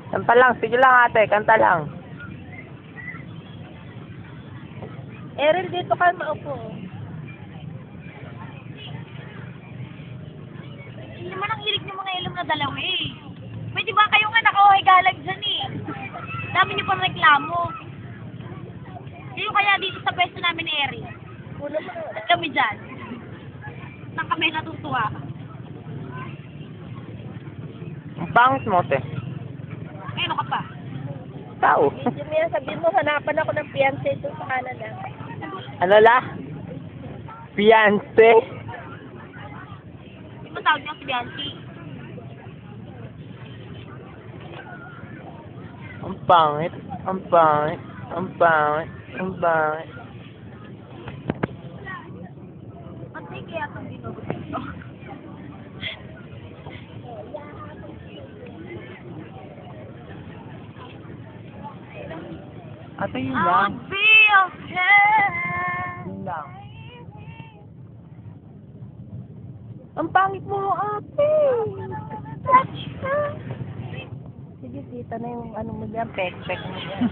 Kanta lang, sige lang ate, kanta lang. Errol, dito ka maupo. Hindi naman ang hilig ng mga ilong na dalawa eh. Pwede ba kayo nga naka-uhay galag dyan eh? Dami niyo pang reklamo. Kayo kaya dito sa pwesto namin ni Eri. At kami dyan. Nang kami natutuwa. Ang pangit mo, te. Ano ka pa? Tao. Medyo niya, sabihin mo, hanapan ako ng fiancé doon sa Canada. Ano la? Fiancé? Hindi mo tawag niya si Bianchi. Ang pangit. Ang pangit. Ang pangit. Ang pangit. Matay kaya itong ginugot ito. Ate, yun I'll lang. be okay. Yun lang. Ang pangit mo, ate. Sige, kita na yung ano mo dyan, pek-pek mo dyan.